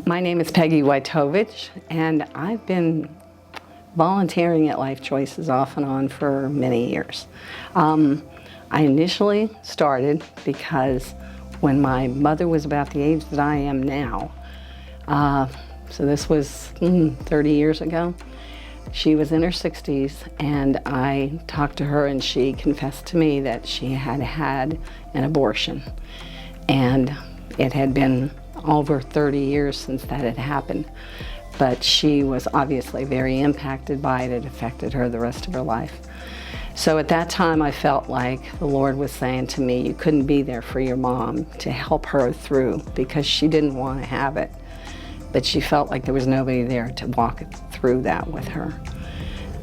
My name is Peggy Wojtowicz, and I've been volunteering at Life Choices off and on for many years. I initially started because when my mother was about the age that I am now, so this was 30 years ago, she was in her 60s, and I talked to her and she confessed to me that she had had an abortion. And it had been over 30 years since that had happened. But she was obviously very impacted by it. It affected her the rest of her life. So at that time I felt like the Lord was saying to me, you couldn't be there for your mom to help her through, because she didn't want to have it. But she felt like there was nobody there to walk through that with her.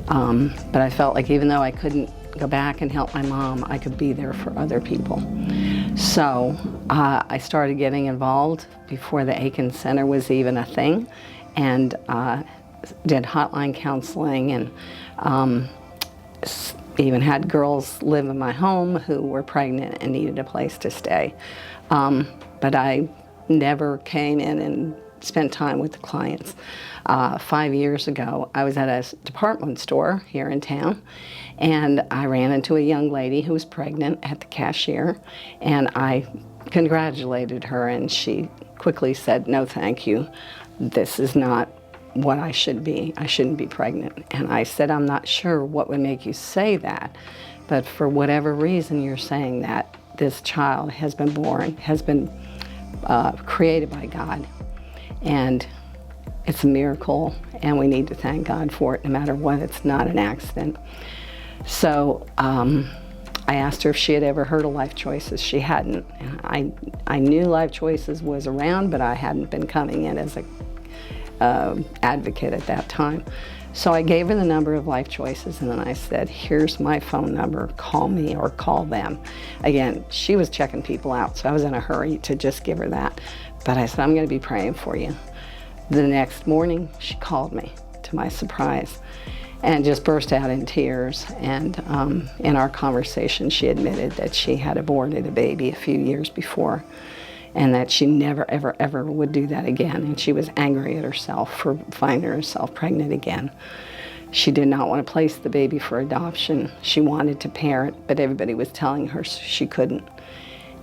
But I felt like even though I couldn't go back and help my mom, I could be there for other people. So I started getting involved before the Aiken Center was even a thing, and did hotline counseling, and even had girls live in my home who were pregnant and needed a place to stay. But I never came in and spent time with the clients. 5 years ago, I was at a department store here in town, and I ran into a young lady who was pregnant at the cashier, and I congratulated her, and she quickly said, no thank you, this is not what I should be. I shouldn't be pregnant. And I said, I'm not sure what would make you say that, but for whatever reason you're saying that, this child has been born, has been created by God. And it's a miracle, and we need to thank God for it no matter what. It's not an accident. So I asked her if she had ever heard of Life Choices. She hadn't. I knew Life Choices was around, but I hadn't been coming in as an advocate at that time. So I gave her the number of Life Choices, and then I said, here's my phone number, call me or call them. Again, she was checking people out, so I was in a hurry to just give her that. But I said, I'm going to be praying for you. The next morning, she called me, to my surprise, and just burst out in tears. And in our conversation, she admitted that she had aborted a baby a few years before, and that she never, ever, ever would do that again. And she was angry at herself for finding herself pregnant again. She did not want to place the baby for adoption. She wanted to parent, but everybody was telling her she couldn't.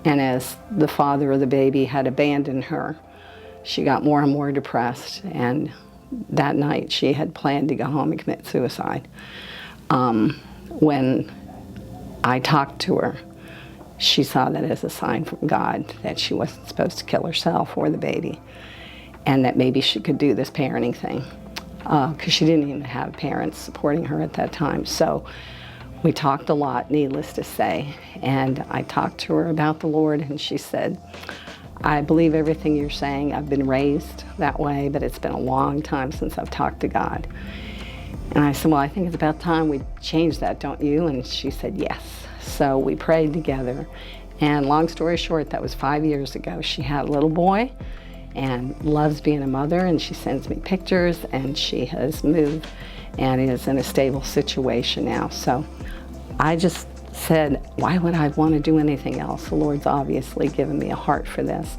And as the father of the baby had abandoned her, she got more and more depressed, and that night she had planned to go home and commit suicide. When I talked to her, she saw that as a sign from God that she wasn't supposed to kill herself or the baby, and that maybe she could do this parenting thing, because she didn't even have parents supporting her at that time. So we talked a lot, needless to say, and I talked to her about the Lord, and she said, I believe everything you're saying. I've been raised that way, but it's been a long time since I've talked to God. And I said, well, I think it's about time we change that, don't you? And she said, yes. So we prayed together, and long story short, that was 5 years ago. She had a little boy and loves being a mother, and she sends me pictures, and she has moved and is in a stable situation now. So I just said, why would I want to do anything else? The Lord's obviously given me a heart for this.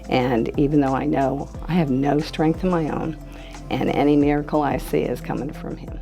And even though I know I have no strength of my own, and any miracle I see is coming from Him.